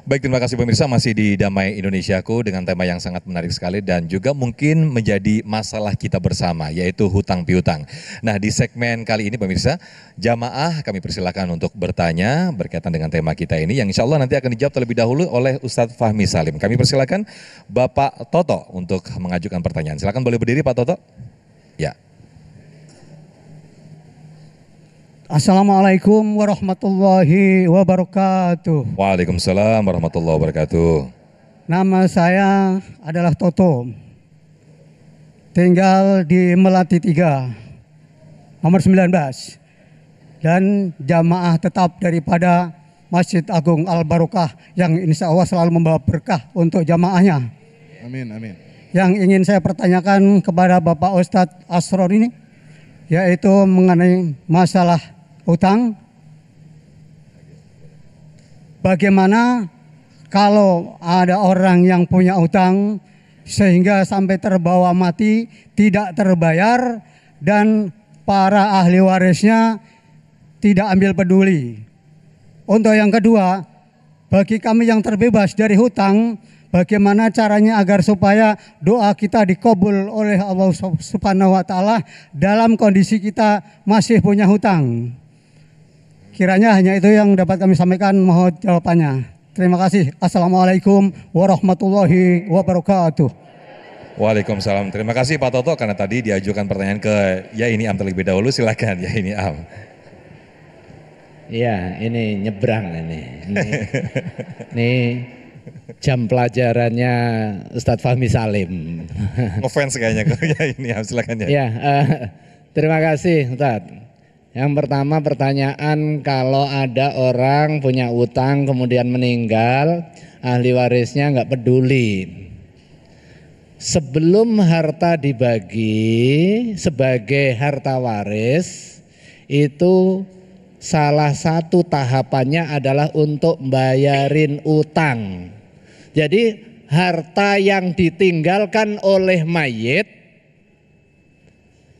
Baik, terima kasih pemirsa, masih di Damai Indonesiaku dengan tema yang sangat menarik sekali dan juga mungkin menjadi masalah kita bersama, yaitu hutang piutang. Nah, di segmen kali ini pemirsa, jamaah kami persilakan untuk bertanya berkaitan dengan tema kita ini yang insya Allah nanti akan dijawab terlebih dahulu oleh Ustadz Fahmi Salim. Kami persilakan Bapak Toto untuk mengajukan pertanyaan. Silakan boleh berdiri Pak Toto. Ya. Assalamualaikum warahmatullahi wabarakatuh. Waalaikumsalam warahmatullahi wabarakatuh. Nama saya adalah Toto. Tinggal di Melati 3, nomor 19. Dan jamaah tetap daripada Masjid Agung Al Barokah yang insya Allah selalu membawa berkah untuk jamaahnya. Amin, amin. Yang ingin saya pertanyakan kepada Bapak Ustadz Asror ini, yaitu mengenai masalah utang. Bagaimana kalau ada orang yang punya utang sehingga sampai terbawa mati tidak terbayar dan para ahli warisnya tidak ambil peduli. Untuk yang kedua, bagi kami yang terbebas dari hutang, bagaimana caranya agar supaya doa kita dikabul oleh Allah Subhanahu wa taala dalam kondisi kita masih punya hutang? Kiranya hanya itu yang dapat kami sampaikan, mohon jawabannya. Terima kasih. Assalamualaikum warahmatullahi wabarakatuh. Waalaikumsalam. Terima kasih Pak Toto karena tadi diajukan pertanyaan ke Ya Ini Am terlebih dahulu. Silakan Ya Ini Am. Iya, ini nyebrang ini. Ini jam pelajarannya Ustadz Fahmi Salim. Ngefans kayaknya ke Ya Ini Am, silakan ya. Ya, terima kasih Ustadz. Yang pertama pertanyaan, kalau ada orang punya utang kemudian meninggal, ahli warisnya nggak peduli. Sebelum harta dibagi sebagai harta waris, itu salah satu tahapannya adalah untuk bayarin utang. Jadi harta yang ditinggalkan oleh mayit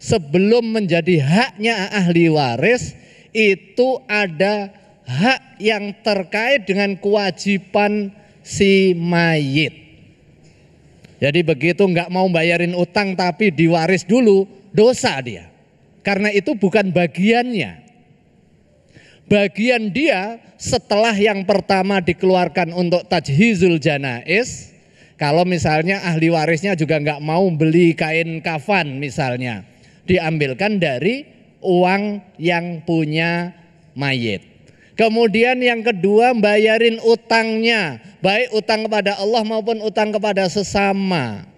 sebelum menjadi haknya ahli waris itu ada hak yang terkait dengan kewajiban si mayit. Jadi begitu nggak mau bayarin utang tapi diwaris dulu, dosa dia. Karena itu bukan bagiannya. Bagian dia setelah yang pertama dikeluarkan untuk tajhizul janaiz, kalau misalnya ahli warisnya juga nggak mau beli kain kafan misalnya, diambilkan dari uang yang punya mayit. Kemudian yang kedua, bayarin utangnya, baik utang kepada Allah maupun utang kepada sesama.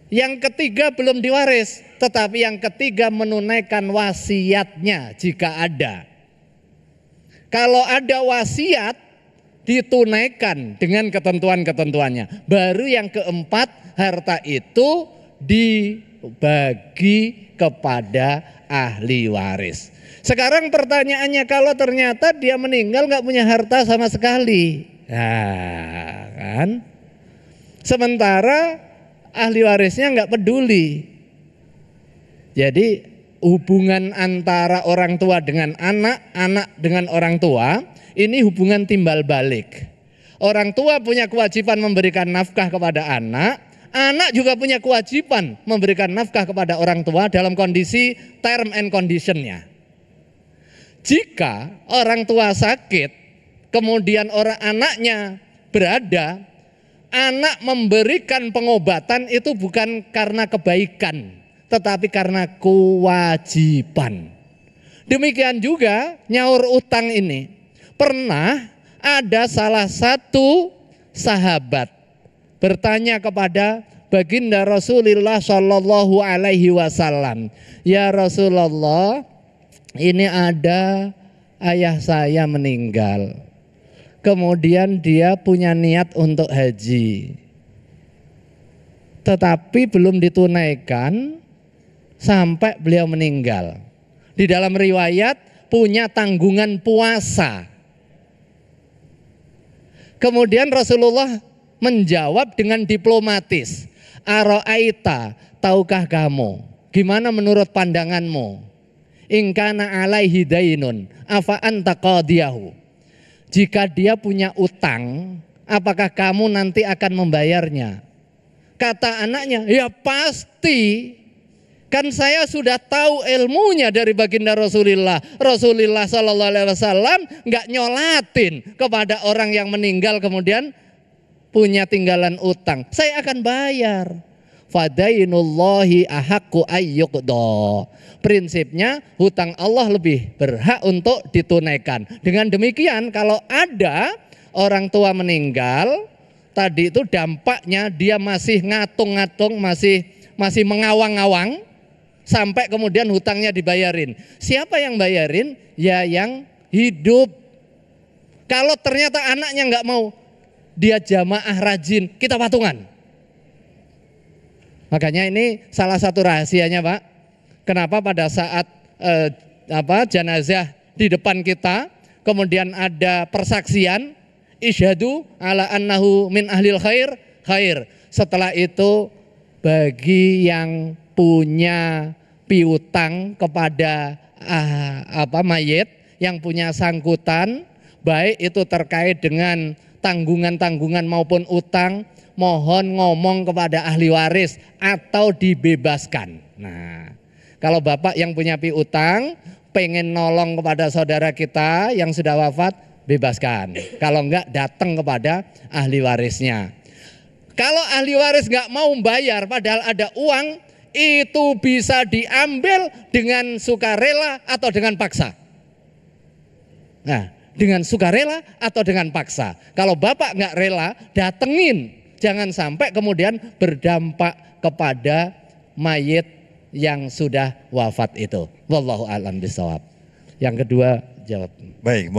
Yang ketiga belum diwaris, tetapi yang ketiga menunaikan wasiatnya jika ada. Kalau ada wasiat ditunaikan dengan ketentuan-ketentuannya. Baru yang keempat, harta itu dibagi kepada ahli waris. Sekarang pertanyaannya, kalau ternyata dia meninggal nggak punya harta sama sekali, nah, kan? Sementara ahli warisnya nggak peduli. Jadi hubungan antara orang tua dengan anak, anak dengan orang tua, ini hubungan timbal balik. Orang tua punya kewajiban memberikan nafkah kepada anak, anak juga punya kewajiban memberikan nafkah kepada orang tua dalam kondisi term and condition-nya. Jika orang tua sakit, kemudian orang anaknya berada, anak memberikan pengobatan itu bukan karena kebaikan, tetapi karena kewajiban. Demikian juga nyaur utang ini. Pernah ada salah satu sahabat bertanya kepada baginda Rasulullah Shallallahu Alaihi Wasallam, ya Rasulullah, ini ada ayah saya meninggal, kemudian dia punya niat untuk haji, tetapi belum ditunaikan sampai beliau meninggal. Di dalam riwayat punya tanggungan puasa. Kemudian Rasulullah menjawab dengan diplomatis, Aro'aita, tahukah kamu, gimana menurut pandanganmu? In kana alaihi dainun afa anta qadiyahu. jika dia punya utang, apakah kamu nanti akan membayarnya? Kata anaknya, ya pasti. Kan saya sudah tahu ilmunya dari baginda Rasulullah. Rasulullah Sallallahu Alaihi Wasallam nggak nyolatin kepada orang yang meninggal kemudian punya tinggalan utang. Saya akan bayar. Fadainullahi ahaqqu ayyuqda. Prinsipnya hutang Allah lebih berhak untuk ditunaikan. Dengan demikian kalau ada orang tua meninggal, tadi itu dampaknya dia masih ngatung-ngatung, masih mengawang-awang sampai kemudian hutangnya dibayarin. Siapa yang bayarin? Ya yang hidup. Kalau ternyata anaknya nggak mau, dia jamaah rajin, kita patungan. Makanya ini salah satu rahasianya, Pak. Kenapa pada saat jenazah di depan kita, kemudian ada persaksian, isyhadu ala annahu min ahlil khair. Setelah itu bagi yang punya piutang kepada mayit, yang punya sangkutan, baik itu terkait dengan tanggungan-tanggungan maupun utang, mohon ngomong kepada ahli waris atau dibebaskan. Nah, kalau bapak yang punya piutang pengen nolong kepada saudara kita yang sudah wafat, bebaskan. Kalau enggak, datang kepada ahli warisnya. Kalau ahli waris enggak mau bayar padahal ada uang, itu bisa diambil dengan sukarela atau dengan paksa. Nah, dengan sukarela atau dengan paksa. Kalau bapak nggak rela, datengin. Jangan sampai kemudian berdampak kepada mayit yang sudah wafat itu. Wallahu a'lam bishawab. Yang kedua jawab. Baik.